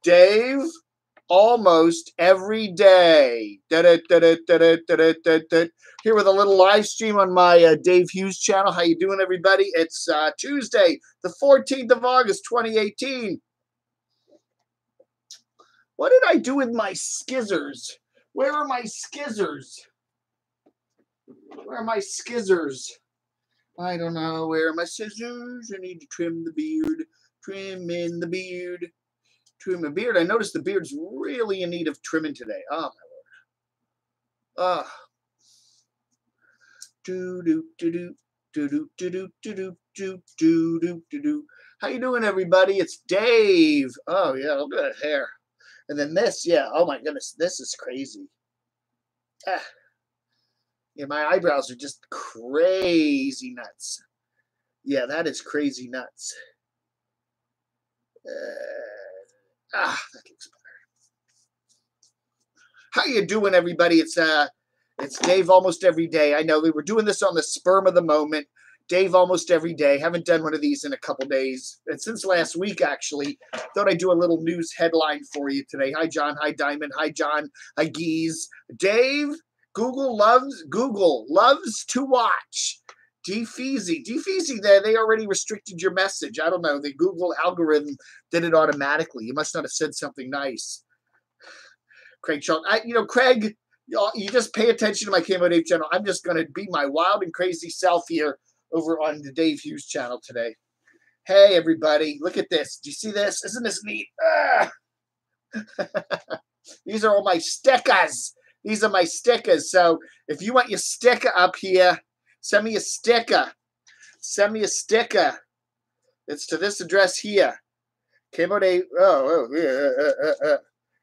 Dave, almost every day. Here with a little live stream on my Dave Hughes channel. How you doing, everybody? It's Tuesday, the 14th of August, 2018. What did I do with my skizzers? Where are my skizzers? Where are my skizzers? I don't know. Where are my scissors? I need to trim the beard. Trim in the beard. Trim the beard. I noticed the beard's really in need of trimming today. Oh, my Lord. How you doing, everybody? It's Dave. Oh, yeah, look at that hair. And then this, yeah, oh my goodness, this is crazy. Yeah, my eyebrows are just crazy nuts. Yeah, that is crazy nuts. That looks better. How you doing, everybody? It's Dave almost every day. I know we were doing this on the spur of the moment. Dave almost every day. Haven't done one of these in a couple days. And since last week, actually. Thought I'd do a little news headline for you today. Hi, John. Hi, Diamond. Hi, John. Hi, Geese. Dave, Google loves to watch. DeFeezy, they already restricted your message. I don't know. The Google algorithm did it automatically. You must not have said something nice. Craig Shaw. Craig, you just pay attention to my Camo Dave channel. I'm just going to be my wild and crazy self here over on the Dave Hughes channel today. Hey, everybody. Look at this. Do you see this? Isn't this neat? These are all my stickers. These are my stickers. So if you want your sticker up here, send me a sticker. Send me a sticker. It's to this address here. Camo Dave.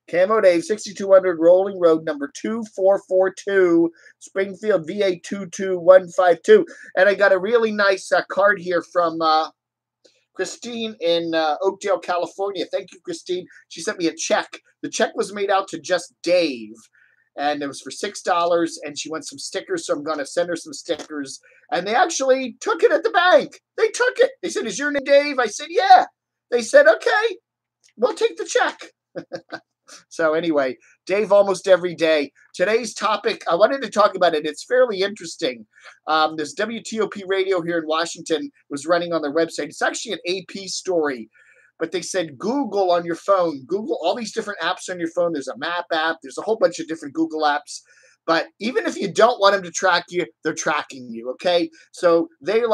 Camo Dave, 6200 Rolling Road, number 2442, Springfield, VA 22152. And I got a really nice card here from Christine in Oakdale, California. Thank you, Christine. She sent me a check. The check was made out to just Dave, and it was for $6, and she wants some stickers, so I'm going to send her some stickers. And they actually took it at the bank. They took it. They said, "Is your name Dave?" I said, "Yeah." They said, "Okay, we'll take the check." So anyway, Dave almost every day. Today's topic, I wanted to talk about it. It's fairly interesting. This WTOP radio here in Washington was running on their website. It's actually an AP story. But they said Google on your phone. Google, all these different apps on your phone. There's a map app. There's a whole bunch of different Google apps. But even if you don't want them to track you, they're tracking you, okay? So they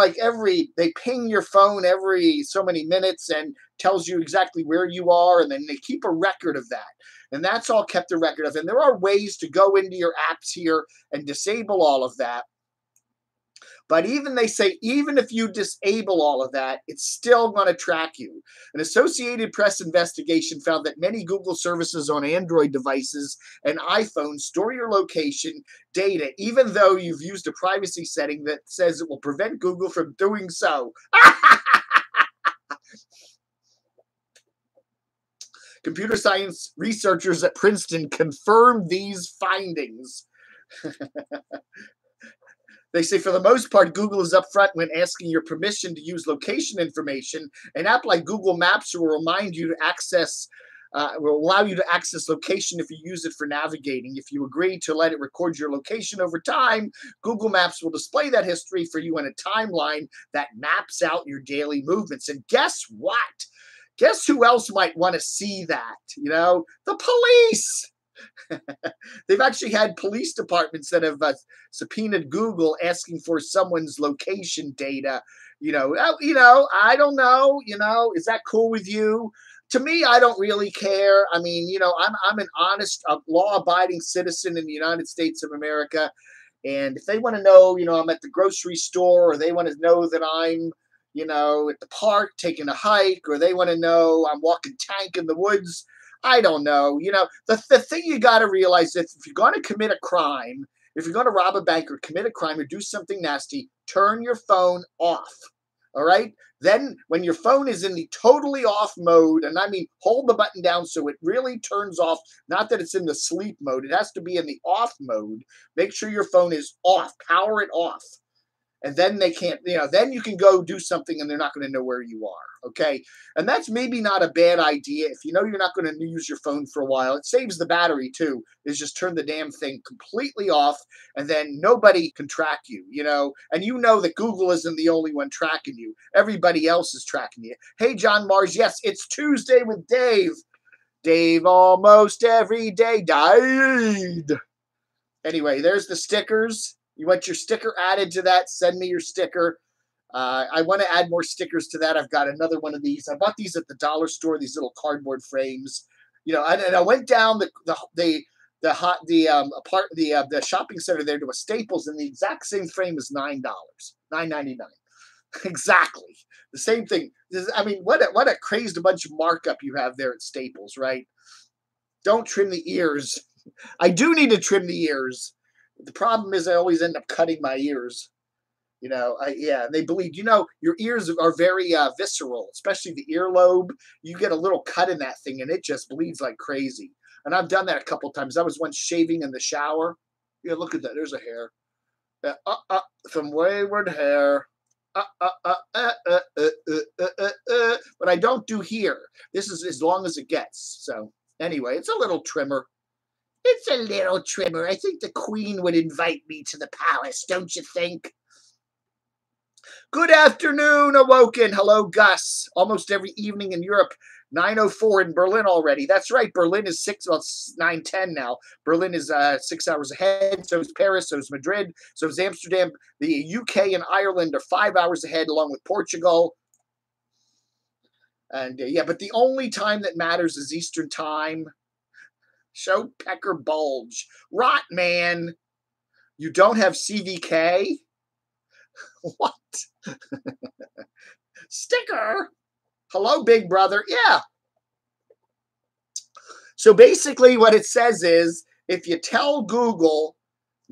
ping your phone every so many minutes and tells you exactly where you are, and then they keep a record of that. And that's all kept a record of. And there are ways to go into your apps here and disable all of that. But they say, even if you disable all of that, it's still going to track you. An Associated Press investigation found that many Google services on Android devices and iPhones store your location data, even though you've used a privacy setting that says it will prevent Google from doing so. Computer science researchers at Princeton confirmed these findings. They say, for the most part, Google is upfront when asking your permission to use location information. An app like Google Maps will remind you to will allow you to access location if you use it for navigating. If you agree to let it record your location over time, Google Maps will display that history for you in a timeline that maps out your daily movements. And guess what? Guess who else might want to see that? The police. They've actually had police departments that have subpoenaed Google asking for someone's location data. I don't know. Is that cool with you? To me, I don't really care. I mean, I'm an honest, law-abiding citizen in the United States of America. And if they want to know, I'm at the grocery store, or they want to know that I'm, at the park taking a hike, or they want to know I'm walking tank in the woods, I don't know. The thing you got to realize is if you're going to commit a crime, if you're going to rob a bank or commit a crime or do something nasty, turn your phone off. All right. Then when your phone is in the totally off mode, and I mean hold the button down so it really turns off, not that it's in the sleep mode, it has to be in the off mode. Make sure your phone is off, power it off. And then they can't, then you can go do something and they're not going to know where you are. Okay. And that's maybe not a bad idea. If you know you're not going to use your phone for a while, it saves the battery too, is just turn the damn thing completely off and then nobody can track you, and you know that Google isn't the only one tracking you. Everybody else is tracking you. Hey, John Mars. Yes, it's Tuesday with Dave. Dave almost every day died. Anyway, there's the stickers. You want your sticker added to that? Send me your sticker. I want to add more stickers to that. I've got another one of these. I bought these at the dollar store. These little cardboard frames. And I went down the shopping center there to a Staples, and the exact same frame is $9.99. Exactly the same thing. I mean, what a crazed bunch of markup you have there at Staples, right? Don't trim the ears. I do need to trim the ears. The problem is I always end up cutting my ears. They bleed. Your ears are very visceral, especially the earlobe. You get a little cut in that thing and it just bleeds like crazy. And I've done that a couple times. I was once shaving in the shower. Yeah, look at that. There's a hair. Some wayward hair. But I don't do here. This is as long as it gets. So anyway, it's a little trimmer. It's a little trimmer. I think the Queen would invite me to the palace, don't you think? Good afternoon, Awoken. Hello, Gus. Almost every evening in Europe. 9:04 in Berlin already. That's right. Berlin is 9:10 now. Berlin is 6 hours ahead. So is Paris. So is Madrid. So is Amsterdam. The UK and Ireland are 5 hours ahead, along with Portugal. And but the only time that matters is Eastern time. Show Pecker Bulge. Rot, man. You don't have CVK? What? Sticker? Hello, big brother. Yeah. So basically what it says is if you tell Google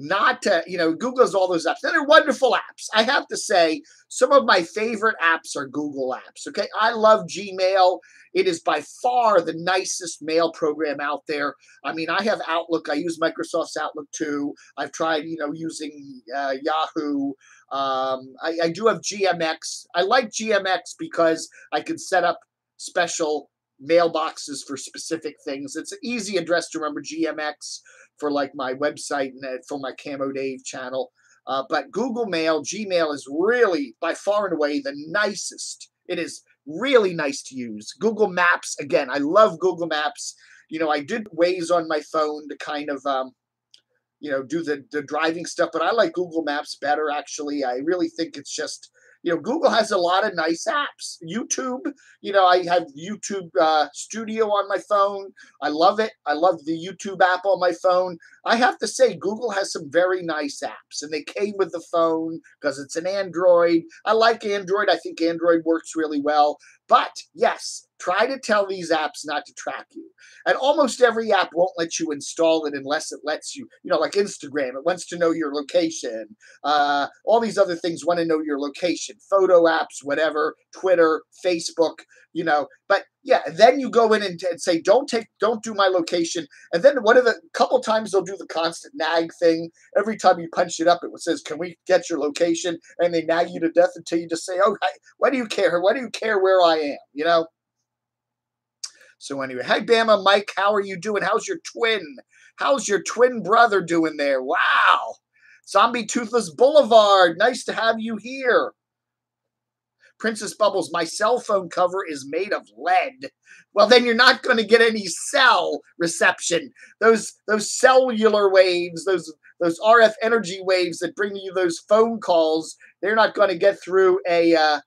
not to, Google has all those apps. They're wonderful apps. I have to say, some of my favorite apps are Google apps. Okay. I love Gmail. It is by far the nicest mail program out there. I mean, I have Outlook. I use Microsoft's Outlook too. I've tried, using Yahoo. I do have GMX. I like GMX because I can set up special mailboxes for specific things. It's an easy address to remember, GMX, for like my website and for my Camo Dave channel. But Google Mail, Gmail is really by far and away the nicest. It is really nice to use. Google Maps, again, I love Google Maps. I did Waze on my phone to kind of, do the driving stuff, but I like Google Maps better, actually. I really think it's just, Google has a lot of nice apps. YouTube, I have YouTube Studio on my phone. I love it. I love the YouTube app on my phone. I have to say, Google has some very nice apps, and they came with the phone because it's an Android. I like Android. I think Android works really well. But yes, try to tell these apps not to track you. And almost every app won't let you install it unless it lets you, like Instagram, it wants to know your location. All these other things want to know your location. Photo apps, whatever, Twitter, Facebook, But yeah, then you go in and say, don't do my location. And then couple times they'll do the constant nag thing. Every time you punch it up, it says, can we get your location? And they nag you to death until you just say, oh, why do you care? Why do you care where I am? So anyway, hey, Bama Mike, how are you doing? How's your twin? How's your twin brother doing there? Wow. Zombie Toothless Boulevard, nice to have you here. Princess Bubbles, my cell phone cover is made of lead. Well, then you're not going to get any cell reception. Those cellular waves, those RF energy waves that bring you those phone calls, they're not going to get through a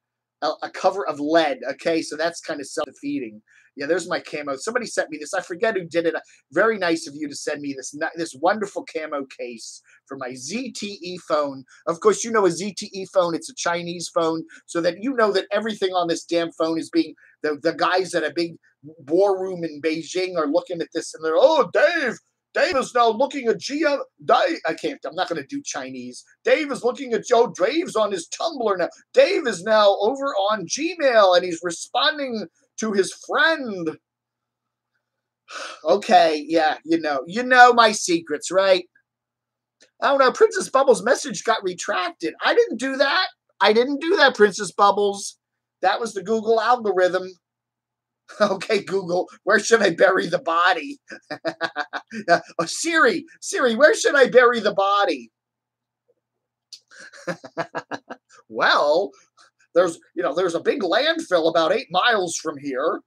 cover of lead. Okay, so that's kind of self-defeating. Yeah, there's my camo. Somebody sent me this. I forget who did it. Very nice of you to send me this wonderful camo case for my ZTE phone. Of course, a ZTE phone. It's a Chinese phone, so that that everything on this damn phone is being the guys at a big war room in Beijing are looking at this and they're, oh, Dave, Dave is now looking at I'm not going to do Chinese. Dave is looking at Joe. Dave's on his Tumblr now. Dave is now over on Gmail, and he's responding to his friend. Okay, yeah, you know my secrets, right? I don't know. Princess Bubbles' message got retracted. I didn't do that. I didn't do that, Princess Bubbles. That was the Google algorithm. Okay, Google, where should I bury the body? Oh, Siri, where should I bury the body? Well, there's a big landfill about 8 miles from here.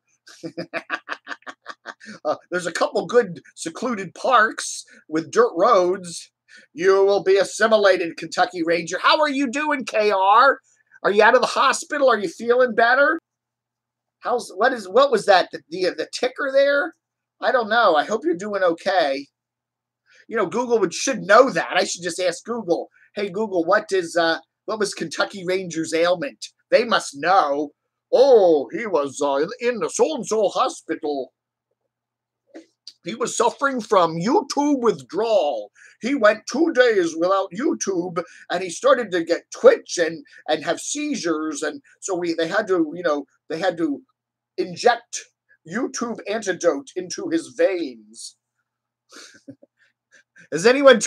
There's a couple good secluded parks with dirt roads. You will be assimilated, Kentucky Ranger. How are you doing, KR? Are you out of the hospital? Are you feeling better? What was that? The ticker there? I don't know. I hope you're doing okay. Google should know that. I should just ask Google. Hey Google, what was Kentucky Ranger's ailment? They must know. Oh, he was in the so-and-so hospital. He was suffering from YouTube withdrawal. He went 2 days without YouTube, and he started to get twitch and have seizures, and so they had to inject YouTube antidote into his veins. Has anyone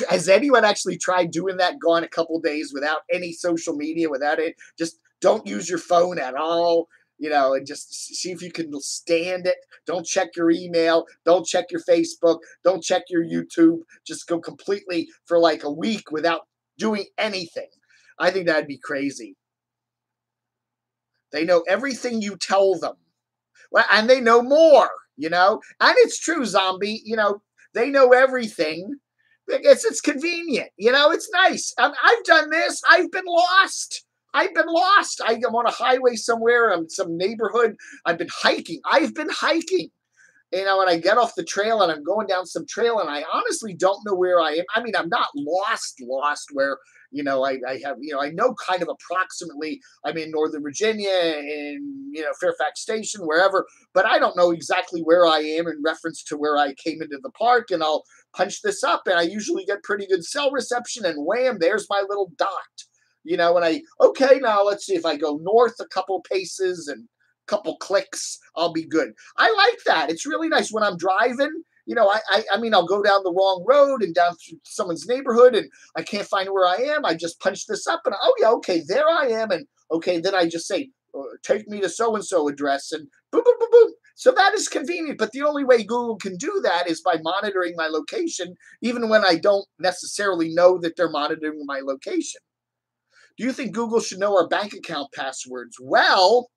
actually tried doing that? Gone a couple days without any social media, without it? Just don't use your phone at all. And just see if you can stand it. Don't check your email. Don't check your Facebook. Don't check your YouTube. Just go completely for like a week without doing anything. I think that'd be crazy. They know everything you tell them. Well, and they know more, And it's true, Zombie. They know everything. It's convenient. It's nice. I've done this. I've been lost. I'm on a highway somewhere, some neighborhood. I've been hiking. And I get off the trail and I'm going down some trail and I honestly don't know where I am. I mean, I'm not lost where, I have, I know kind of approximately I'm in Northern Virginia in, Fairfax Station, wherever, but I don't know exactly where I am in reference to where I came into the park, and I'll punch this up and I usually get pretty good cell reception, and wham, there's my little dot. Okay, now let's see if I go north a couple paces and a couple clicks, I'll be good. I like that. It's really nice when I'm driving. I mean, I'll go down the wrong road and down through someone's neighborhood and I can't find where I am. I just punch this up and, oh yeah, okay, there I am. And okay, then I just say, take me to so-and-so address and boom, boom, boom, boom. So that is convenient, but the only way Google can do that is by monitoring my location, even when I don't necessarily know that they're monitoring my location. Do you think Google should know our bank account passwords? Well,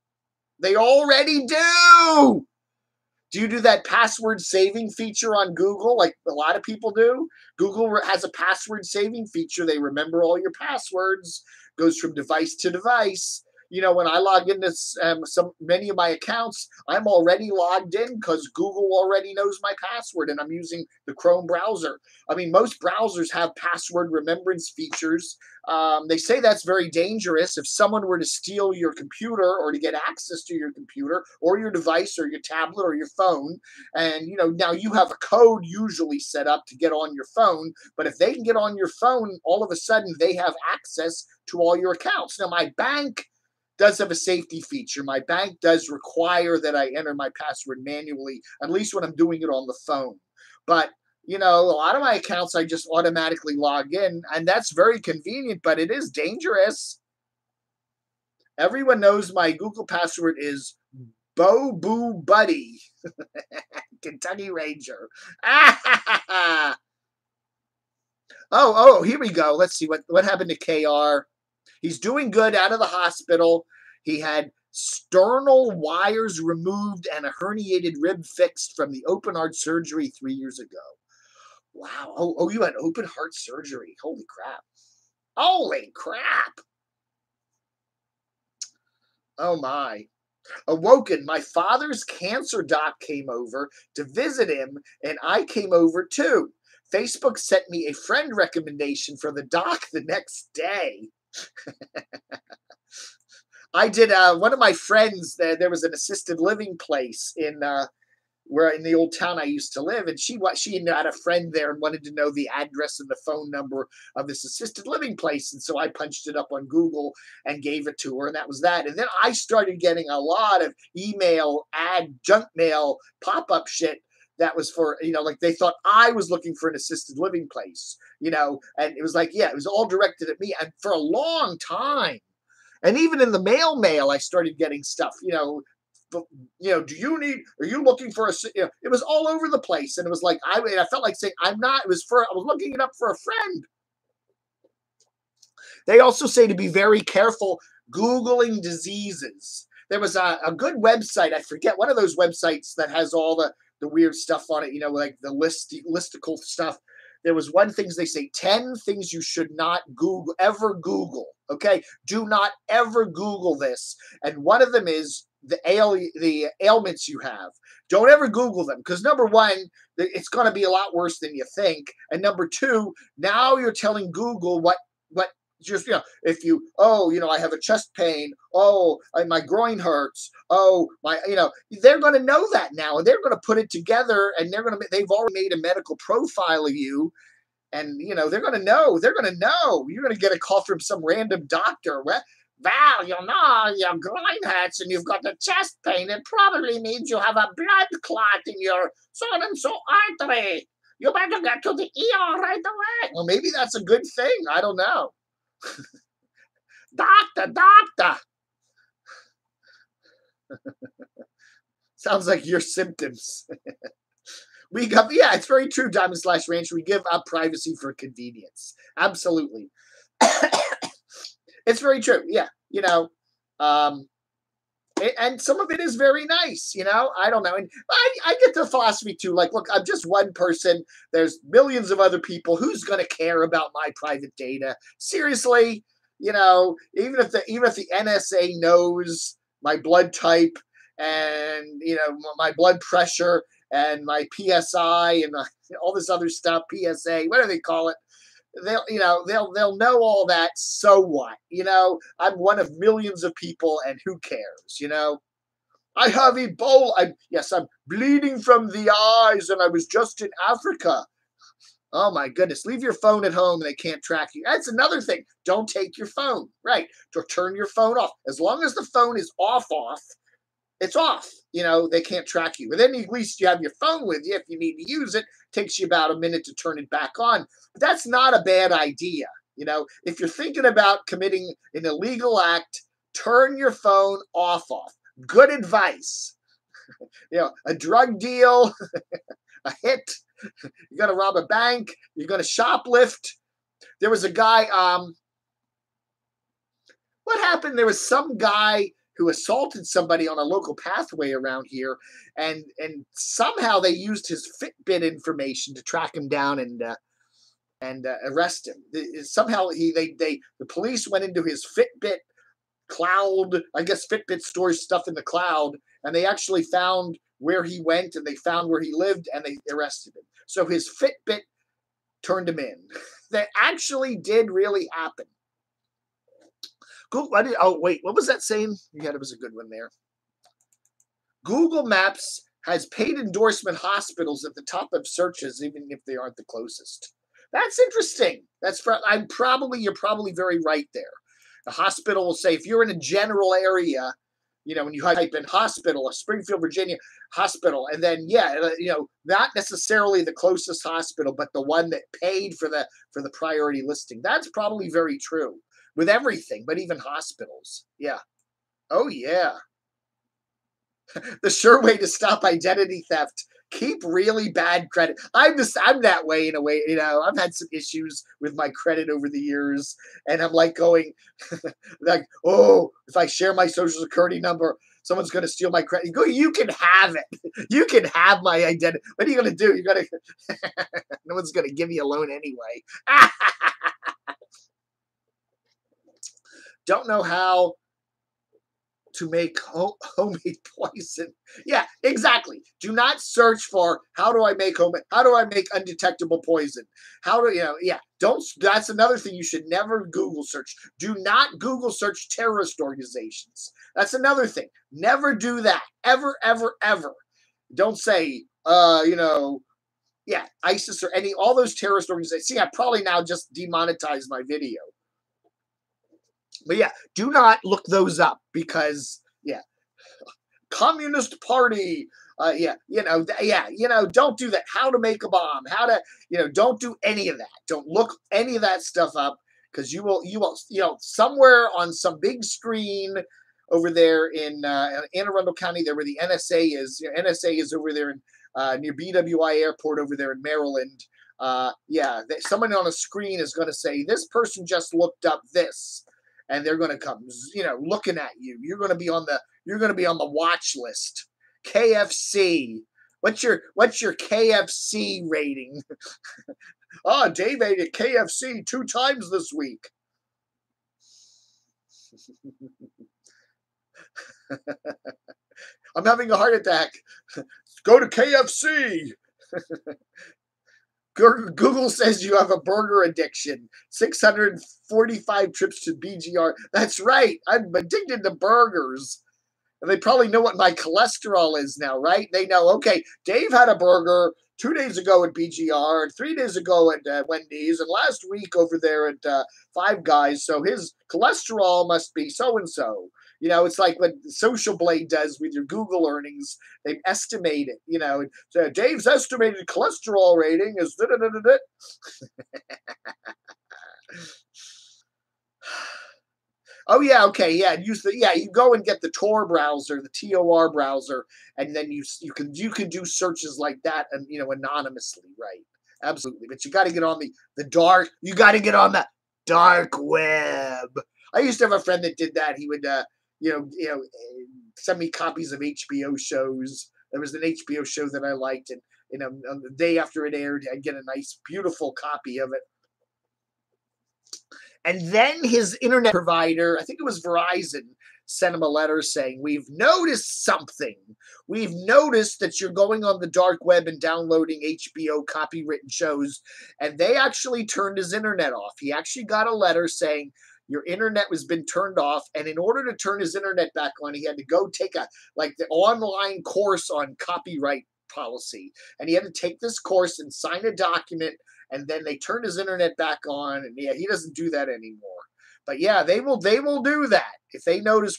they already do. Do you do that password saving feature on Google like a lot of people do? Google has a password saving feature. They remember all your passwords, goes from device to device. When I log into many of my accounts, I'm already logged in because Google already knows my password, and I'm using the Chrome browser. I mean, most browsers have password remembrance features. They say that's very dangerous. If someone were to steal your computer or to get access to your computer or your device or your tablet or your phone, and now you have a code usually set up to get on your phone, but if they can get on your phone, all of a sudden they have access to all your accounts. Now, my bank does have a safety feature. My bank does require that I enter my password manually, at least when I'm doing it on the phone. But a lot of my accounts, I just automatically log in, and that's very convenient, but it is dangerous. Everyone knows my Google password is Bo Boo Buddy, Kentucky Ranger. Oh, here we go. Let's see what happened to KR. He's doing good, out of the hospital. He had sternal wires removed and a herniated rib fixed from the open heart surgery 3 years ago. Wow. Oh, you had open heart surgery. Holy crap. Holy crap. Oh, my. Awoken, my father's cancer doc came over to visit him, and I came over too. Facebook sent me a friend recommendation for the doc the next day. I did, one of my friends, there was an assisted living place in where in the old town I used to live, and she had a friend there and wanted to know the address and the phone number of this assisted living place, and so I punched it up on Google and gave it to her, and that was that. And then I started getting a lot of email, junk mail, pop-up shit that was for, like they thought I was looking for an assisted living place, and it was like, yeah, it was all directed at me, and for a long time. And even in the mail, I started getting stuff, are you looking for it was all over the place. And it was like, I felt like saying, I was looking it up for a friend. They also say to be very careful Googling diseases. There was a good website, I forget, one of those websites that has all the weird stuff on it, like the listicle stuff. There was one thing they say, 10 things you should not ever Google. Okay, do not ever Google this. And one of them is the ailments you have. Don't ever Google them, because number one, it's going to be a lot worse than you think. And number two, now you're telling Google what just, if you, I have a chest pain. My groin hurts. They're going to know that now, and they're going to put it together, and they've already made a medical profile of you. And, they're going to know. You're going to get a call from some random doctor. Well, your groin hurts and you've got the chest pain. It probably means you have a blood clot in your so-and-so artery. You better get to the ER right away. Well, maybe that's a good thing. I don't know. Doctor. Sounds like your symptoms. It's very true, Diamond Slash Rancher. We give up privacy for convenience. Absolutely. It's very true. Yeah. And some of it is very nice, I don't know. And I get the philosophy too. Like, look, I'm just one person. There's millions of other people. Who's going to care about my private data? Seriously, even if the NSA knows my blood type and, my blood pressure and my PSI and all this other stuff, PSA, what do they call it? They'll know all that. So what? I'm one of millions of people, and who cares? I have Ebola. I'm bleeding from the eyes, and I was just in Africa. Oh my goodness! Leave your phone at home, and they can't track you. That's another thing. Don't take your phone. Right? To turn your phone off. As long as the phone is off, it's off. They can't track you. But then at least you have your phone with you if you need to use it. Takes you about a minute to turn it back on. But that's not a bad idea. If you're thinking about committing an illegal act, turn your phone off. Good advice. A drug deal, a hit. You're going to rob a bank. You're going to shoplift. There was a guy, what happened? There was some guy who assaulted somebody on a local pathway around here, and somehow they used his Fitbit information to track him down and arrest him. Somehow the police went into his Fitbit cloud. I guess Fitbit stores stuff in the cloud, and they actually found where he went, and they found where he lived, and they arrested him. So his Fitbit turned him in. That actually did really happen. What was that saying? Yeah, it was a good one there. Google Maps has paid endorsement hospitals at the top of searches, even if they aren't the closest. That's interesting. You're probably very right there. The hospital will say, if you're in a general area, when you type in hospital, a Springfield, Virginia hospital, and then, not necessarily the closest hospital, but the one that paid for the priority listing. That's probably very true. With everything, but even hospitals. Yeah. Oh, yeah. The sure way to stop identity theft, keep really bad credit. I'm that way in a way, I've had some issues with my credit over the years, and I'm like going, like, if I share my social security number, someone's going to steal my credit. You can have it. You can have my identity. What are you going to do? No one's going to give you a loan anyway. Don't know how to make homemade poison. Yeah, exactly. Do not search for how do I make undetectable poison. That's another thing you should never Google search. Do not Google search terrorist organizations. That's another thing. Never do that. Ever, ever, ever. Don't say, yeah, ISIS or all those terrorist organizations. See, I probably now just demonetized my video. But yeah, do not look those up because, yeah, Communist Party. Don't do that. How to make a bomb? How to, don't do any of that. Don't look any of that stuff up because you will, somewhere on some big screen over there in Anne Arundel County, there where the NSA is. NSA is over there in near BWI Airport over there in Maryland. Someone on a screen is going to say, this person just looked up this, and they're going to come, looking at you. You're going to be on the watch list. KFC. What's your KFC rating? Oh, Dave ate at KFC 2 times this week. I'm having a heart attack. Go to KFC. Google says you have a burger addiction. 645 trips to BGR. That's right. I'm addicted to burgers. And they probably know what my cholesterol is now, right? They know, okay, Dave had a burger 2 days ago at BGR, and 3 days ago at Wendy's, and last week over there at Five Guys, so his cholesterol must be so-and-so. It's like what Social Blade does with your Google earnings. They estimate it, So Dave's estimated cholesterol rating is da-da-da-da-da. Oh yeah, okay, yeah. You go and get the Tor browser, the TOR browser, and then you can do searches like that and anonymously, right? Absolutely. But you got to get on the dark. You got to get on the dark web. I used to have a friend that did that. He would send me copies of HBO shows. There was an HBO show that I liked, and on the day after it aired, I'd get a nice, beautiful copy of it. And then his internet provider, I think it was Verizon, sent him a letter saying, we've noticed something. We've noticed that you're going on the dark web and downloading HBO copywritten shows. And they actually turned his internet off. He actually got a letter saying, your internet has been turned off. And in order to turn his internet back on, he had to go take the online course on copyright policy. And he had to take this course and sign a document. And then they turned his internet back on, and yeah, he doesn't do that anymore. But yeah, they will do that if they notice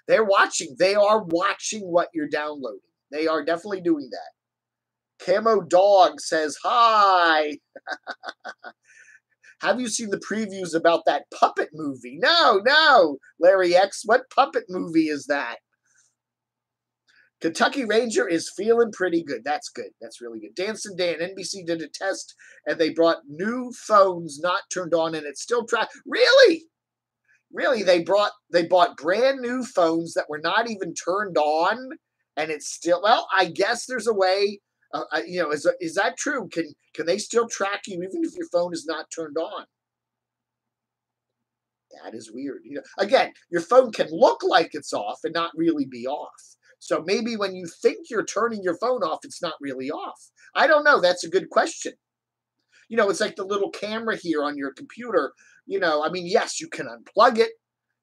they're watching. They are watching what you're downloading. They are definitely doing that. Camo Dog says hi. Have you seen the previews about that puppet movie? No, Larry X. What puppet movie is that? Kentucky Ranger is feeling pretty good. That's good. That's really good. Dancing Dan, NBC did a test, and they brought new phones not turned on, and it's still Really? They bought brand new phones that were not even turned on, and it's still. Well, I guess there's a way. Is that true? Can they still track you even if your phone is not turned on? That is weird. Again, your phone can look like it's off and not really be off. So maybe when you think you're turning your phone off, it's not really off. I don't know. That's a good question. It's like the little camera here on your computer. Yes, you can unplug it,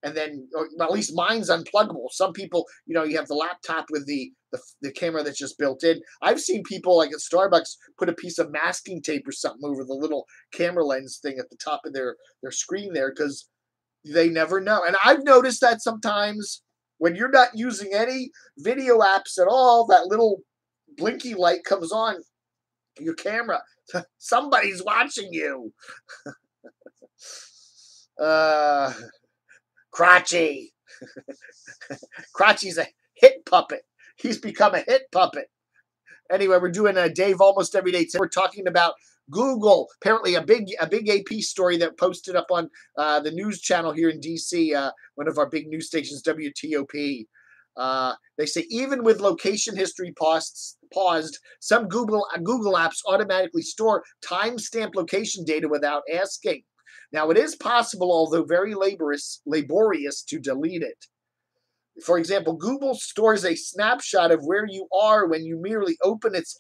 and then, or at least mine's unpluggable. Some people, you have the laptop with the camera that's just built in. I've seen people like at Starbucks put a piece of masking tape or something over the little camera lens thing at the top of their screen there because they never know. And I've noticed that sometimes when you're not using any video apps at all, that little blinky light comes on your camera. Somebody's watching you. Crotchy. Crotchy's a hit puppet. He's become a hit puppet. Anyway, we're doing a Dave Almost Every Day. We're talking about Google. Apparently, a big AP story that posted up on the news channel here in DC, one of our big news stations, WTOP. They say even with location history paused, some Google apps automatically store timestamp location data without asking. Now, it is possible, although very laborious, to delete it. For example, Google stores a snapshot of where you are when you merely open its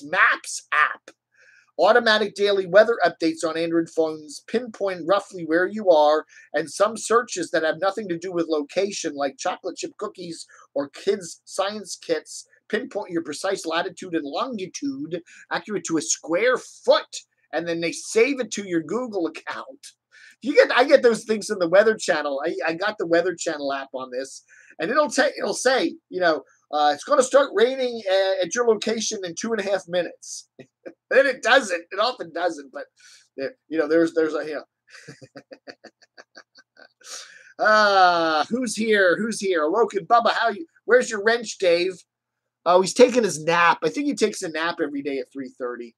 Maps app. Automatic daily weather updates on Android phones pinpoint roughly where you are, and some searches that have nothing to do with location, like chocolate chip cookies or kids' science kits, pinpoint your precise latitude and longitude, accurate to a square foot, and then they save it to your Google account. I get those things in the Weather Channel. I got the Weather Channel app on this, and it'll say, it's going to start raining at your location in 2.5 minutes. Then it doesn't. It often doesn't, but there's a who's here? Who's here? Awoken Bubba, where's your wrench, Dave? Oh, he's taking his nap. I think he takes a nap every day at 3:30.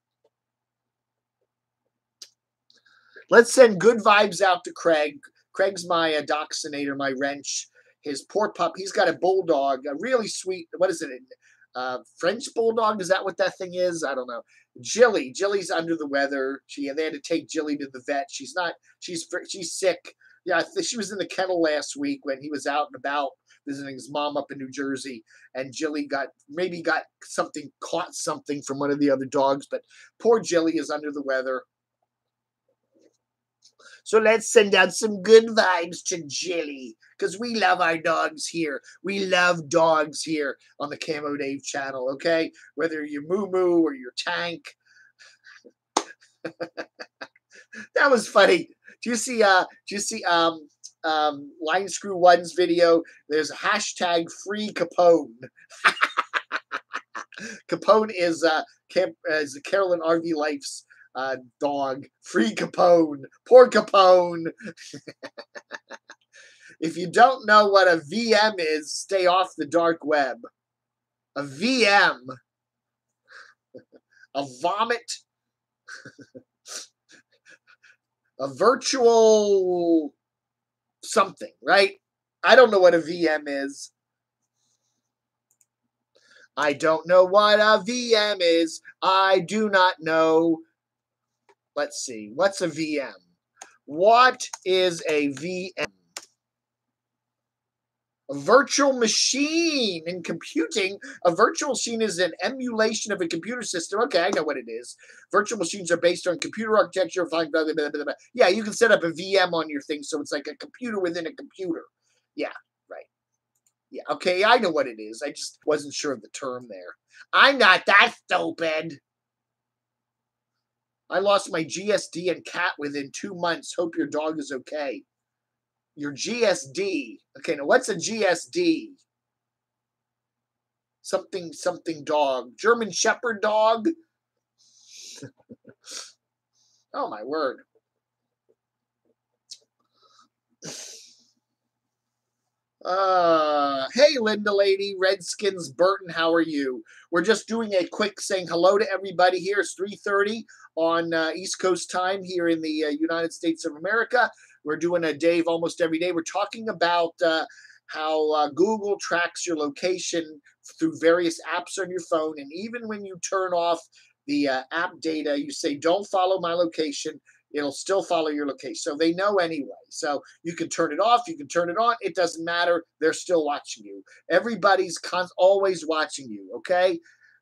Let's send good vibes out to Craig. Craig's my dachshundator, my wrench. His poor pup. He's got a bulldog, a really sweet. What is it? French bulldog? Is that what that thing is? I don't know. Jilly's under the weather. They had to take Jilly to the vet. She's sick. Yeah, she was in the kennel last week when he was out and about visiting his mom up in New Jersey, and Jilly caught something from one of the other dogs, but poor Jilly is under the weather. So let's send out some good vibes to Jilly, because we love our dogs here. We love dogs here on the Camo Dave channel, okay? Whether you're Moo Moo or you're Tank. That was funny. Do you see Line Screw One's video? There's a hashtag free Capone. Capone is Carolyn RV Life's dog. Free Capone. Poor Capone. If you don't know what a VM is, stay off the dark web. A VM. A vomit. A virtual something, right? I don't know what a VM is. I don't know what a VM is. I do not know. Let's see. What's a VM? What is a VM? A virtual machine in computing. A virtual machine is an emulation of a computer system. Okay, I know what it is. Virtual machines are based on computer architecture. Blah, blah, blah, blah, blah. Yeah, you can set up a VM on your thing, so it's like a computer within a computer. Yeah, right. Yeah, okay, I know what it is. I just wasn't sure of the term there. I'm not that stupid. I lost my GSD and cat within 2 months. Hope your dog is okay. Your GSD. Okay, now what's a GSD? Something dog. German Shepherd dog? Oh, my word. Hey, Linda Lady, Redskins, Burton, how are you? We're just doing a quick saying hello to everybody here. It's 3:30 on East Coast time here in the United States of America. We're doing a Dave almost every day. We're talking about how Google tracks your location through various apps on your phone. And even when you turn off the app data, you say, don't follow my location, it'll still follow your location. So they know anyway. So you can turn it off, you can turn it on. It doesn't matter. They're still watching you. Everybody's always watching you, okay?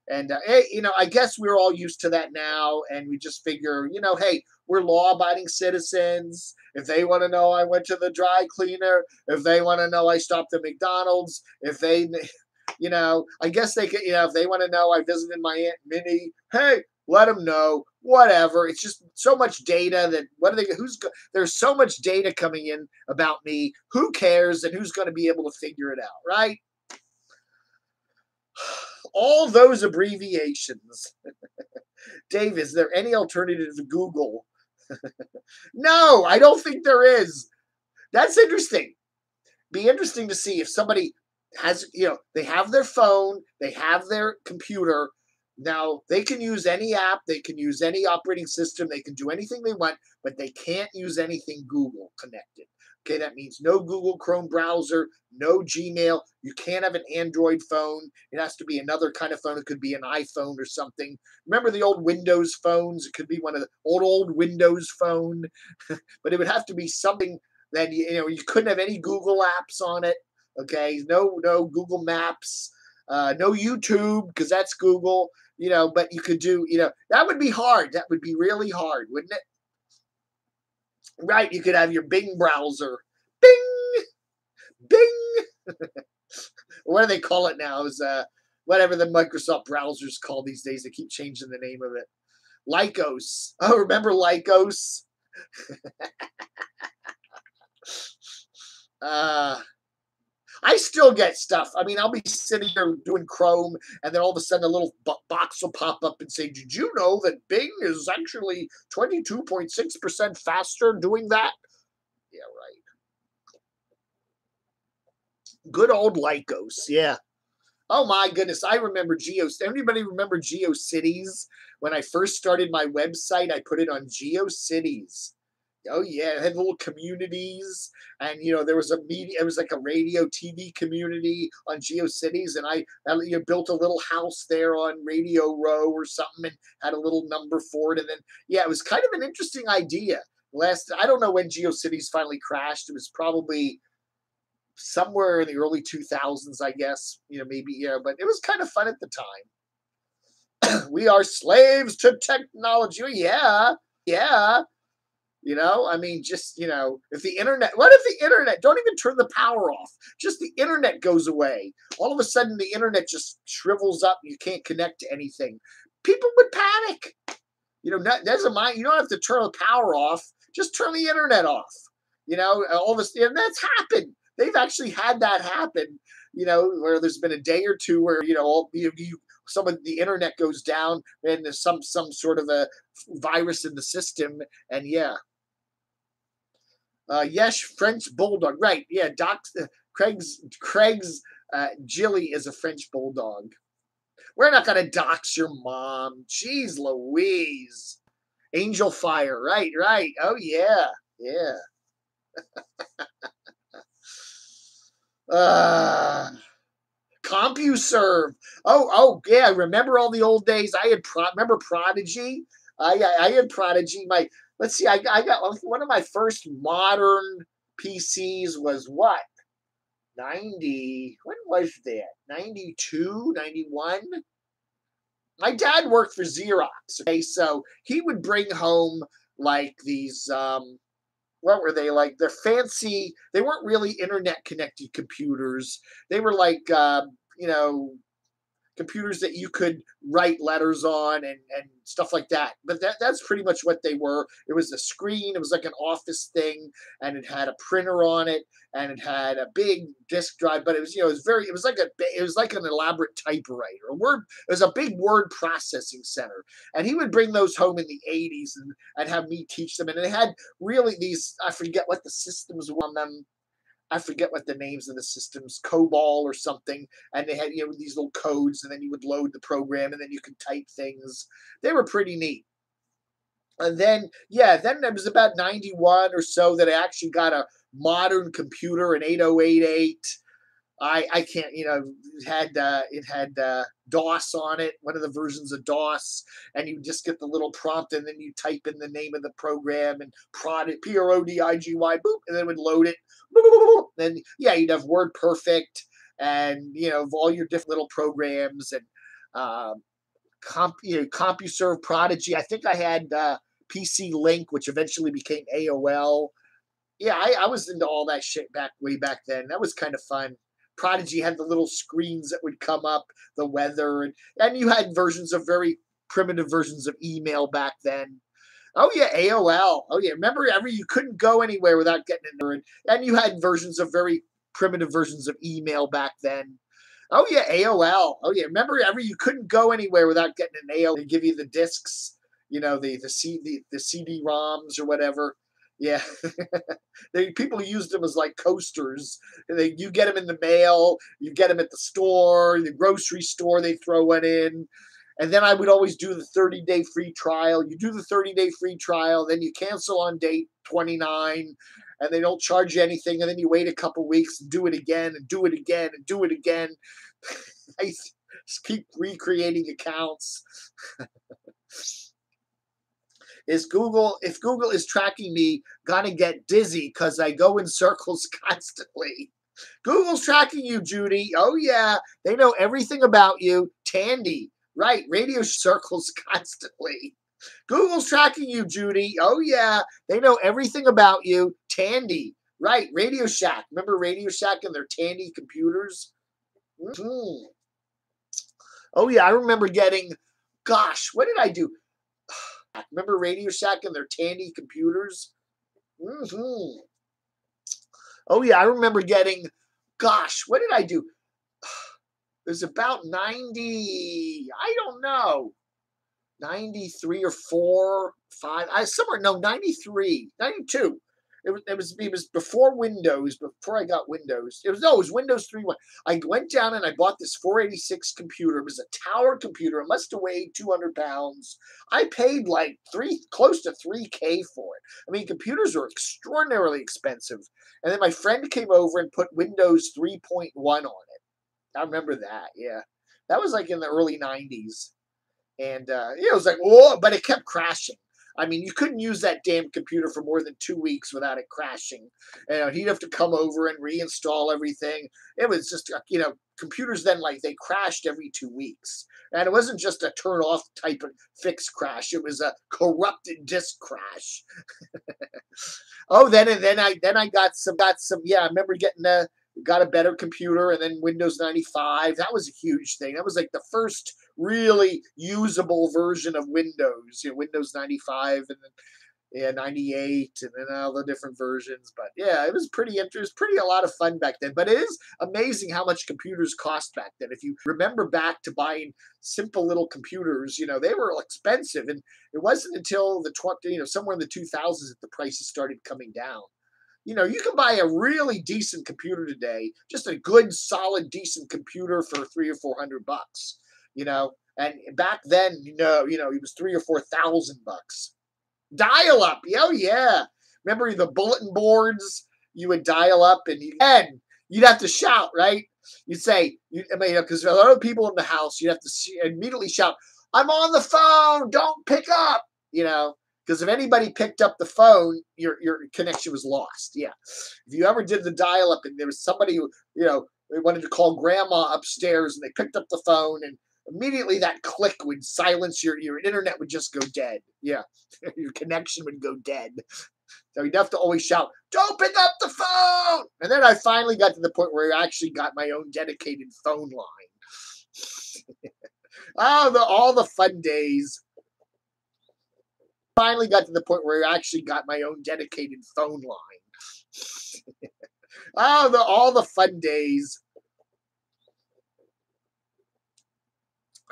And, I guess we're all used to that now. And we just figure, hey, we're law-abiding citizens. If they want to know I went to the dry cleaner, if they want to know I stopped at McDonald's, if they, I guess they could, if they want to know I visited my Aunt Minnie, hey, let them know. Whatever. It's just so much data that there's so much data coming in about me. Who cares, and who's going to be able to figure it out, right? All those abbreviations. Dave, is there any alternative to Google? No, I don't think there is. That's interesting. Be interesting to see if somebody has, they have their phone, they have their computer. Now, they can use any app, they can use any operating system, they can do anything they want, but they can't use anything Google connected. Okay, that means no Google Chrome browser, no Gmail. You can't have an Android phone. It has to be another kind of phone. It could be an iPhone or something. Remember the old Windows phones? It could be one of the old Windows phone, but it would have to be something that, you couldn't have any Google apps on it. Okay, no Google Maps, no YouTube, because that's Google, but you could do, that would be hard. That would be really hard, wouldn't it? Right, you could have your Bing browser. Bing! Bing! What do they call it now? Is whatever the Microsoft browsers call these days. They keep changing the name of it. Lycos. Oh, remember Lycos? uh, I still get stuff. I mean, I'll be sitting here doing Chrome, and then all of a sudden a little box will pop up and say, "Did you know that Bing is actually 22.6% faster doing that?" Yeah, right. Good old Lycos. Yeah. Oh my goodness, I remember Anybody remember GeoCities? When I first started my website, I put it on GeoCities. Oh yeah, it had little communities, and there was a media. It was like a radio, TV community on GeoCities, and built a little house there on Radio Row or something, and had a little number for it. And then yeah, it was kind of an interesting idea. I don't know when GeoCities finally crashed. It was probably somewhere in the early 2000s, I guess. Maybe, yeah, but it was kind of fun at the time. We are slaves to technology. Yeah, yeah. I mean, just, if the internet, what if the internet, don't even turn the power off, just the internet goes away. All of a sudden, the internet just shrivels up. You can't connect to anything. People would panic. Doesn't mind. You don't have to turn the power off. Just turn the internet off. All this, and that's happened. They've actually had that happen, where there's been a day or two where, some of the internet goes down and there's some sort of a virus in the system. And yeah. Yes, French bulldog. Right. Yeah. Craig's Jilly is a French bulldog. We're not going to dox your mom. Jeez Louise. Angel Fire. Right. Right. Oh, yeah. Yeah. CompuServe. Oh, yeah. Remember all the old days? Remember Prodigy? I had Prodigy. Let's see. I got one of my first modern PCs was what? 90. When was that? 92, 91? My dad worked for Xerox. Okay, so he would bring home like these. What were they like? They're fancy. They weren't really internet connected computers. They were like, computers that you could write letters on and stuff like that. But that's pretty much what they were. It was a screen. It was like an office thing, and it had a printer on it, and it had a big disk drive. But it was, it was like an elaborate typewriter. It was a big word processing center. And he would bring those home in the 80s and have me teach them. And it had really these, I forget what the systems were on them. I forget what the names of the systems, COBOL or something, and they had these little codes, and then you would load the program, and then you could type things. They were pretty neat. And then it was about 91 or so that I actually got a modern computer, an 8088. I can't, it had DOS on it, one of the versions of DOS, and you just get the little prompt, and then you type in the name of the program and PRODIGY, boop, and then it would load it. Boop, then you'd have WordPerfect and all your different little programs and CompuServe, Prodigy. I think I had PC Link, which eventually became AOL. Yeah, I was into all that shit way back then. That was kind of fun. Prodigy had the little screens that would come up, the weather, and you had very primitive versions of email back then. Oh yeah, AOL. Oh yeah, remember you couldn't go anywhere without getting in there, and you had very primitive versions of email back then. Oh yeah, AOL. Oh yeah, remember you couldn't go anywhere without getting an AOL. They give you the discs, the CD-ROMs or whatever. Yeah, people used them as like coasters. You get them in the mail, you get them at the store, the grocery store. They throw one in, and then I would always do the 30-day free trial. You do the 30-day free trial, then you cancel on date 29, and they don't charge you anything. And then you wait a couple weeks and do it again and do it again and do it again. I just keep recreating accounts. If Google is tracking me, gonna get dizzy because I go in circles constantly. Google's tracking you, Judy. Oh yeah, they know everything about you. Tandy, right? Radio circles constantly. Google's tracking you, Judy. Oh yeah, they know everything about you. Tandy, right? Radio Shack. Remember Radio Shack and their Tandy computers? Oh, yeah, I remember getting, gosh, what did I do? Remember Radio Shack and their Tandy computers? Hmm. Oh, yeah, I remember getting, gosh, what did I do? It was about 90, I don't know, 93 or 4, 5, somewhere, no, 93, 92. It was before Windows, before I got Windows. It was Windows 3.1. I went down and I bought this 486 computer. It was a tower computer. It must have weighed 200 pounds. I paid like close to 3K for it. I mean, computers are extraordinarily expensive. And then my friend came over and put Windows 3.1 on it. I remember that. Yeah, that was like in the early 90s. And it was like, whoa, but it kept crashing. I mean, you couldn't use that damn computer for more than 2 weeks without it crashing. And he'd have to come over and reinstall everything. It was just, computers then, like, they crashed every 2 weeks. And it wasn't just a turn off type of fix crash. It was a corrupted disk crash. Oh, then I got some, yeah, I remember got a better computer, and then Windows 95. That was a huge thing. That was like the first really usable version of Windows, Windows 95 and then, yeah, 98 and then all the different versions. But yeah, it was pretty a lot of fun back then. But it is amazing how much computers cost back then. If you remember back to buying simple little computers, they were expensive. And it wasn't until somewhere in the 2000s that the prices started coming down. You can buy a really decent computer today, just a good, solid, decent computer for $300 or $400. And back then, it was 3 or 4,000 bucks. Dial up, oh yeah. Remember the bulletin boards? You would dial up, and you'd have to shout, right? You'd say, because a lot of people in the house, you'd have to immediately shout, "I'm on the phone! Don't pick up!" Because if anybody picked up the phone, your connection was lost. Yeah. If you ever did the dial-up and there was somebody who, they wanted to call grandma upstairs and they picked up the phone, and immediately that click would silence your internet would just go dead. Yeah. Your connection would go dead. So you'd have to always shout, "Don't pick up the phone!" And then I finally got to the point where I actually got my own dedicated phone line. Oh, all the fun days. Finally got to the point where I actually got my own dedicated phone line. Oh, all the fun days.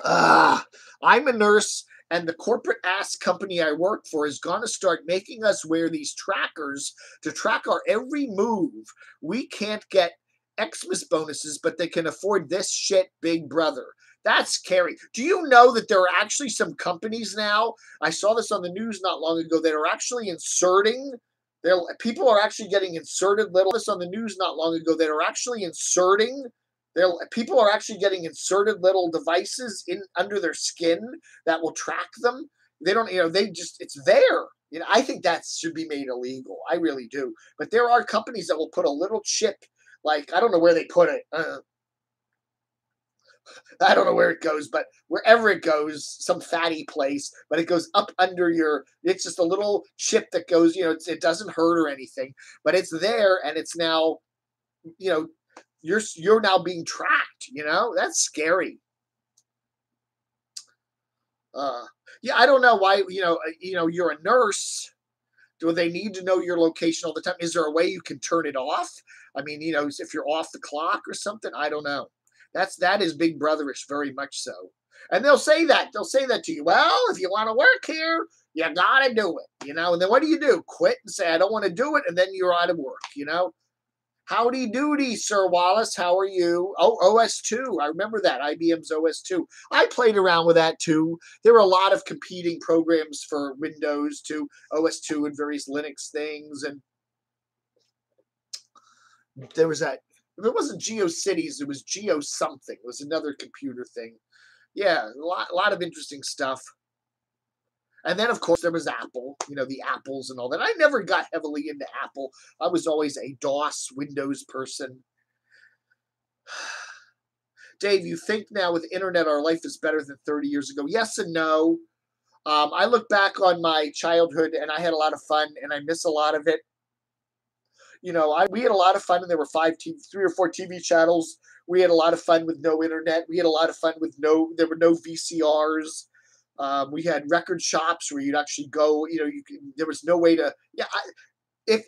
I'm a nurse, and the corporate ass company I work for is going to start making us wear these trackers to track our every move. We can't get Xmas bonuses, but they can afford this shit, Big Brother. That's scary. Do you know that there are actually some companies now? I saw this on the news not long ago that are actually inserting. People are actually getting inserted little. This on the news not long ago that are actually inserting. People are actually getting inserted little devices under their skin that will track them. They don't. It's there. I think that should be made illegal. I really do. But there are companies that will put a little chip. Like, I don't know where they put it. I don't know where it goes, but wherever it goes, some fatty place, but it goes up under it's just a little chip that goes, it doesn't hurt or anything, but it's there, and it's now, you're now being tracked, that's scary. Yeah, I don't know why, you're a nurse. Do they need to know your location all the time? Is there a way you can turn it off? I mean, if you're off the clock or something, I don't know. That is Big Brotherish, very much so. And they'll say that to you. Well, if you want to work here, you gotta do it, And then what do? Quit and say I don't want to do it, and then you're out of work, Howdy doody, Sir Wallace. How are you? Oh, OS2. I remember that. IBM's OS2. I played around with that too. There were a lot of competing programs for Windows to OS2 and various Linux things. And there was that. It wasn't GeoCities. It was Geo something. It was another computer thing. Yeah, a lot of interesting stuff. And then, of course, there was Apple, the Apples and all that. I never got heavily into Apple. I was always a DOS Windows person. Dave, you think now with internet our life is better than 30 years ago? Yes and no. I look back on my childhood and I had a lot of fun and I miss a lot of it. We had a lot of fun, and there were 3 or 4 TV channels. We had a lot of fun with no internet. We had a lot of fun with there were no VCRs. We had record shops where you'd actually go. There was no way to. Yeah, if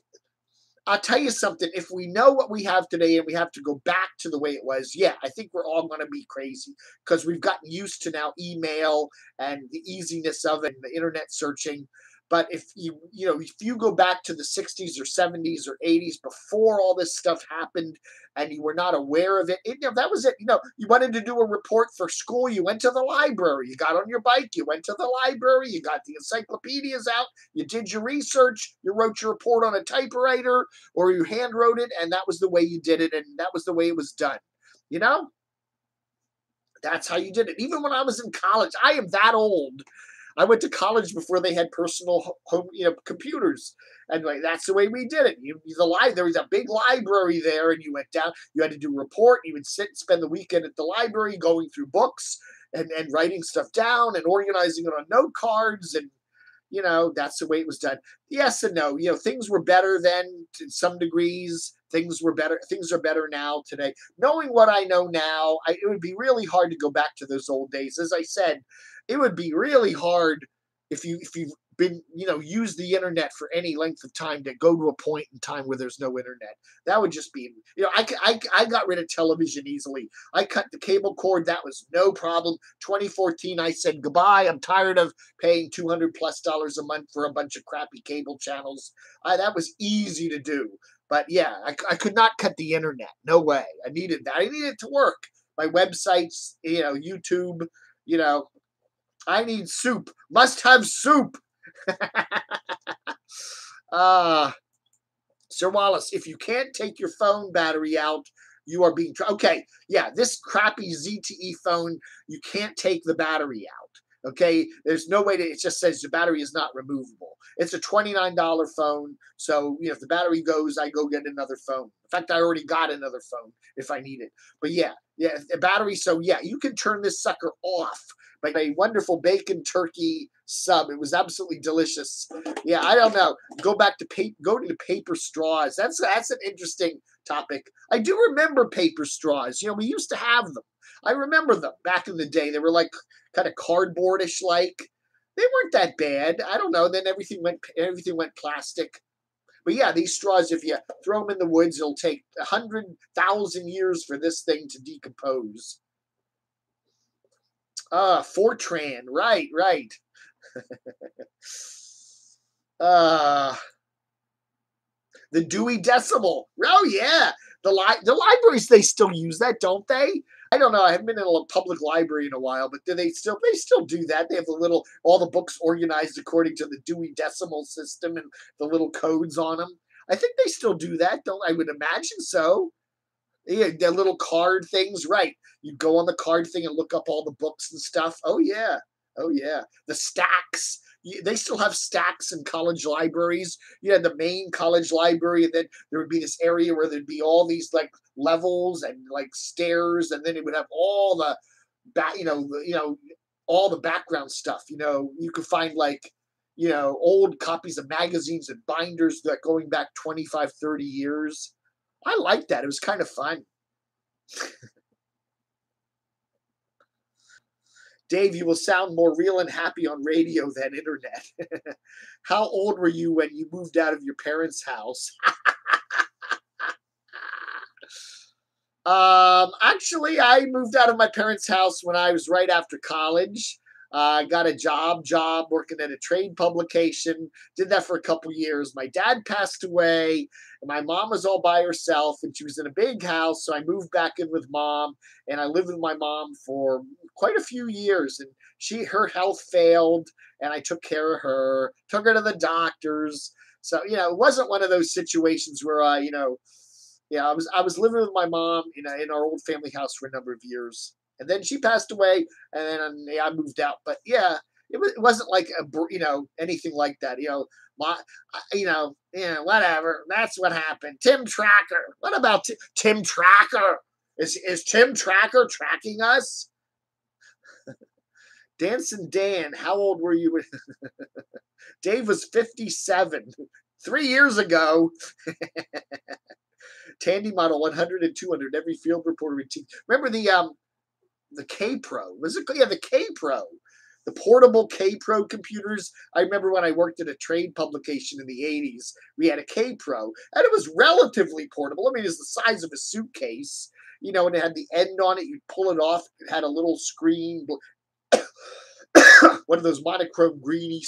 I'll tell you something, if we know what we have today and we have to go back to the way it was, yeah, I think we're all going to be crazy because we've gotten used to now email and the easiness of it and the internet searching. But if you go back to the 60s or 70s or 80s before all this stuff happened and you were not aware of it, that was it. You wanted to do a report for school, you went to the library, you got on your bike, you went to the library, you got the encyclopedias out, you did your research, you wrote your report on a typewriter, or you hand wrote it, and that was the way you did it, and that was the way it was done. You know, that's how you did it. Even when I was in college, I am that old. I went to college before they had personal home, computers, and that's the way we did it. There was a big library there, and you went down. You had to do a report. You would sit and spend the weekend at the library, going through books and writing stuff down and organizing it on note cards, and that's the way it was done. Yes and no. Things were better then to some degrees. Things were better. Things are better now today. Knowing what I know now, it would be really hard to go back to those old days. As I said, it would be really hard if you've been, use the internet for any length of time to go to a point in time where there's no internet. That would just be, I got rid of television easily. I cut the cable cord. That was no problem. 2014, I said goodbye. I'm tired of paying $200+ a month for a bunch of crappy cable channels. That was easy to do. But yeah, I could not cut the internet. No way. I needed that. I needed it to work. My websites, YouTube, I need soup. Must have soup. Sir Wallace, if you can't take your phone battery out, you are being okay. Yeah, this crappy ZTE phone, you can't take the battery out. Okay, there's no way to. It just says the battery is not removable. It's a $29 phone, so if the battery goes, I go get another phone. In fact, I already got another phone if I need it. But yeah, the battery. So yeah, you can turn this sucker off. Like a wonderful bacon turkey sub. It was absolutely delicious. Yeah, I don't know. Go to the paper straws. That's an interesting topic. I do remember paper straws. We used to have them. I remember them back in the day. They were like kind of cardboardish like. They weren't that bad. I don't know. Then everything went plastic. But yeah, these straws, if you throw them in the woods, it'll take 100,000 years for this thing to decompose. Fortran, right. The Dewey Decimal. Oh yeah, the libraries, they still use that, don't they? I don't know. I haven't been in a public library in a while, but do they still do that? They have all the books organized according to the Dewey Decimal System and the little codes on them. I think they still do that, don't I? Would imagine so. Yeah, the little card things, right? You go on the card thing and look up all the books and stuff. Oh yeah. The stacks. They still have stacks in college libraries. You had the main college library, and then there would be this area where there'd be all these like levels and like stairs, and then it would have all the all the background stuff. You could find old copies of magazines and binders that going back 25, 30 years. I liked that. It was kind of fun. Dave, you will sound more real and happy on radio than internet. How old were you when you moved out of your parents' house? Actually, I moved out of my parents' house when I was right after college. I got a job working at a trade publication. Did that for a couple years. My dad passed away, and my mom was all by herself, and she was in a big house. So I moved back in with mom, and I lived with my mom for quite a few years. And her health failed, and I took care of her, took her to the doctors. So it wasn't one of those situations where I was living with my mom in our old family house for a number of years. And then she passed away, and then I moved out. But yeah, it wasn't like anything like that. Whatever. That's what happened. Tim Tracker. What about Tim Tracker? Is Tim Tracker tracking us? Dancing Dan, how old were you? Dave was 57. 3 years ago. Tandy Model 100 and 200, every field reporter routine. Remember the K Pro? Was it? Yeah, the K Pro. The portable K Pro computers. I remember when I worked at a trade publication in the 80s, we had a K Pro, and it was relatively portable. I mean, it's the size of a suitcase, you know, and it had the end on it. You'd pull it off. It had a little screen, one of those monochrome green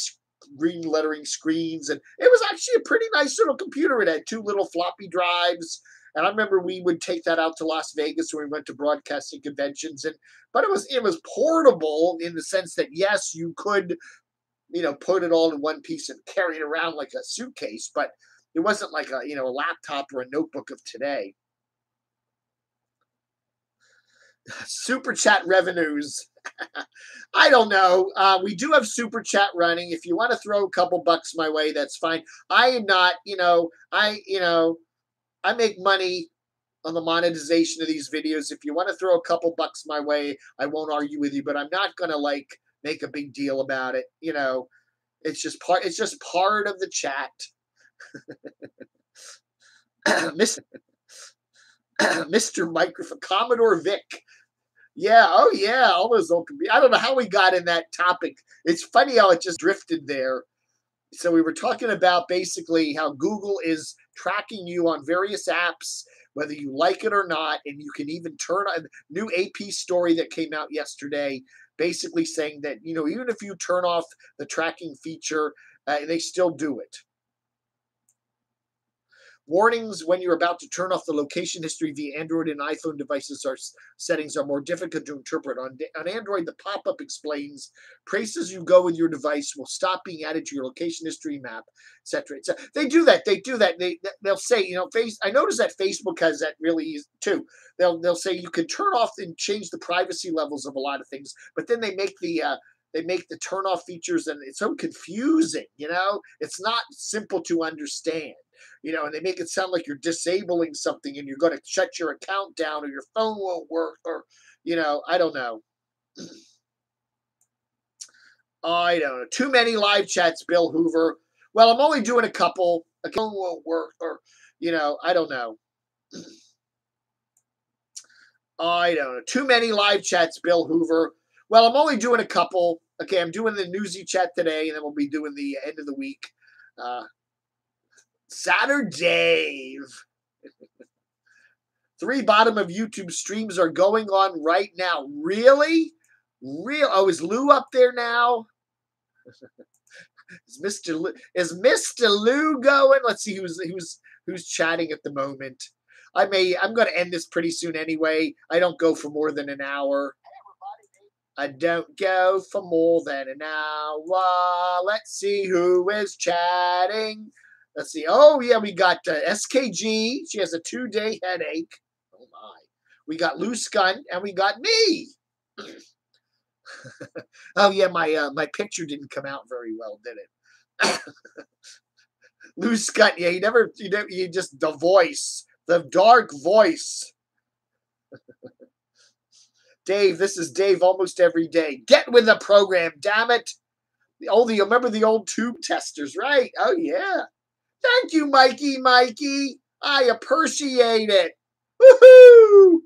lettering screens, and it was actually a pretty nice little computer. It had 2 little floppy drives, and I remember we would take that out to Las Vegas when we went to broadcasting conventions, and but it was portable in the sense that yes, you could, you know, put it all in one piece and carry it around like a suitcase, but it wasn't like a, you know, a laptop or a notebook of today. Super chat revenues. I don't know. We do have super chat running. If you want to throw a couple bucks my way, that's fine. I am not, I make money on the monetization of these videos. If you want to throw a couple bucks my way, I won't argue with you, but I'm not going to like make a big deal about it. You know, it's just part of the chat. Mr. Microphone, Commodore Vic. Yeah, oh yeah, all those old computers. I don't know how we got in that topic. It's funny how it just drifted there. So we were talking about basically how Google is tracking you on various apps, whether you like it or not, and you can even turn on new AP story that came out yesterday, basically saying that, you know, even if you turn off the tracking feature, they still do it. Warnings when you're about to turn off the location history via Android and iPhone devices settings are more difficult to interpret. On Android, the pop-up explains places you go with your device will stop being added to your location history map, etc. They do that. They'll say, you know, I notice that Facebook has that really easy too. They'll say you can turn off and change the privacy levels of a lot of things, but then they make the turn off features, and it's so confusing. You know, it's not simple to understand. You know, and they make it sound like you're disabling something and you're going to shut your account down or your phone won't work, or, you know, I don't know. I don't know. Too many live chats, Bill Hoover. Well, I'm only doing a couple. A phone won't work, or, you know, I don't know. I don't know. Too many live chats, Bill Hoover. Well, I'm only doing a couple. Okay, I'm doing the newsy chat today, and then we'll be doing the end of the week. Saturday. 3 bottom of YouTube streams are going on right now. Really? Oh, is Lou up there now? Is Mr. Lou going? Let's see who's chatting at the moment. I'm going to end this pretty soon anyway. I don't go for more than an hour. I don't go for more than an hour. Let's see who is chatting. Let's see. Oh, yeah, we got SKG. She has a 2-day headache. Oh, my. We got Lou Skunt, and we got me. Oh, yeah, my picture didn't come out very well, did it? Lou Skunt, yeah, you just, the voice, the dark voice. Dave, this is Dave almost every day. Get with the program, damn it. Remember the old tube testers, right? Oh, yeah. Thank you, Mikey. I appreciate it. Woohoo!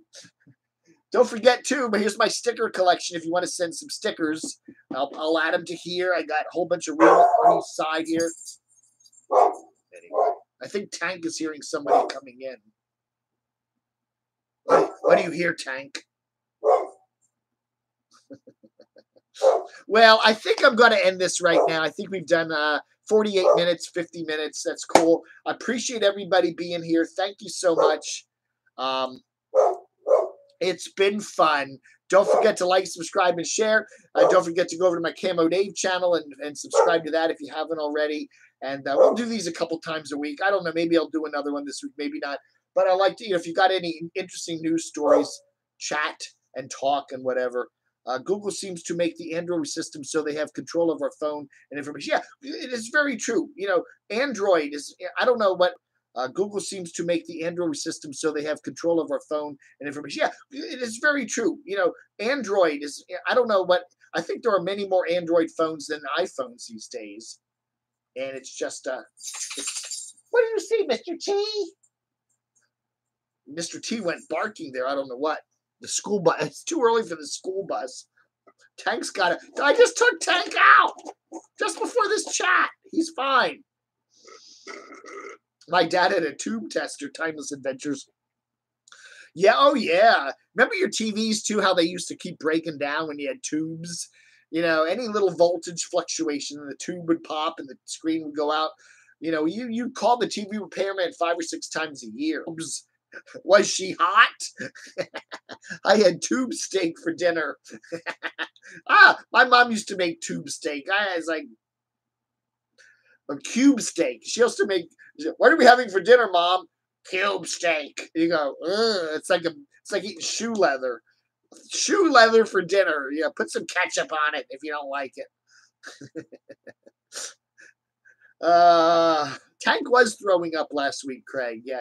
Don't forget, too, but here's my sticker collection. If you want to send some stickers, I'll add them to here. I got a whole bunch of room on each side here. Anyway, I think Tank is hearing somebody coming in. What do you hear, Tank? Well, I think I'm going to end this right now. I think we've done 48 minutes, 50 minutes. That's cool. I appreciate everybody being here. Thank you so much. It's been fun. Don't forget to like, subscribe, and share. Don't forget to go over to my Camo Dave channel and subscribe to that if you haven't already. And we'll do these a couple times a week. I don't know. Maybe I'll do another one this week. Maybe not. But I like to, you know, if you got any interesting news stories, chat and talk and whatever. Google seems to make the Android system so they have control of our phone and information. Yeah, it is very true. You know, Android is, I don't know what, Google seems to make the Android system so they have control of our phone and information. Yeah, it is very true. You know, Android is, I don't know what, I think there are many more Android phones than iPhones these days. And it's just, What do you see, Mr. T? Mr. T went barking there. I don't know what. The school bus. It's too early for the school bus. Tank's got it. I just took Tank out just before this chat. He's fine. My dad had a tube tester, Timeless Adventures. Yeah, oh yeah. Remember your TVs too, how they used to keep breaking down when you had tubes? You know, any little voltage fluctuation, the tube would pop and the screen would go out. You know, you call the TV repairman 5 or 6 times a year. Was she hot? I had tube steak for dinner. My mom used to make tube steak. I was like, a cube steak. She used to make, what are we having for dinner, Mom? Cube steak. You go, it's like eating shoe leather. Shoe leather for dinner. Yeah, put some ketchup on it if you don't like it. Tank was throwing up last week, Craig. Yeah,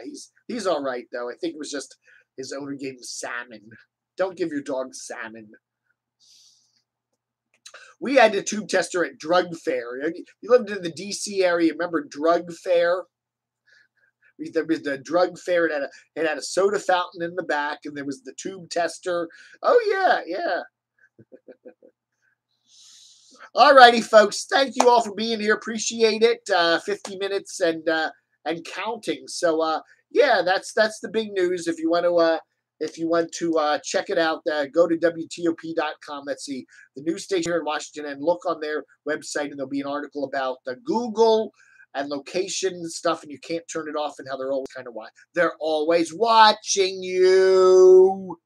he's all right though. I think it was just his owner gave him salmon. Don't give your dog salmon. We had a tube tester at Drug Fair. You lived in the DC area. Remember Drug Fair? There was the Drug Fair. It had a soda fountain in the back, and there was the tube tester. Oh yeah, yeah. All righty, folks. Thank you all for being here. Appreciate it. 50 minutes and counting. So yeah, that's the big news. If you want to check it out, go to WTOP.com. That's the news station here in Washington, and look on their website, and there'll be an article about Google and location stuff, and you can't turn it off, and how they're always watching you.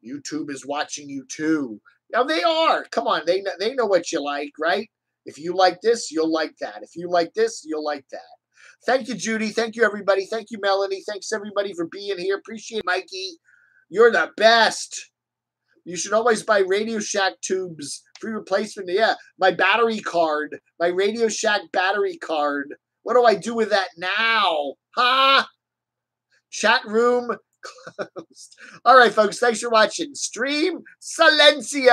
YouTube is watching you too. Now they are. Come on, they know what you like, right? If you like this, you'll like that. If you like this, you'll like that. Thank you, Judy. Thank you, everybody. Thank you, Melanie. Thanks, everybody, for being here. Appreciate it, Mikey. You're the best. You should always buy Radio Shack tubes. Free replacement. Yeah, my battery card. My Radio Shack battery card. What do I do with that now? Huh? Chat room closed. All right, folks. Thanks for watching. Stream Silencio.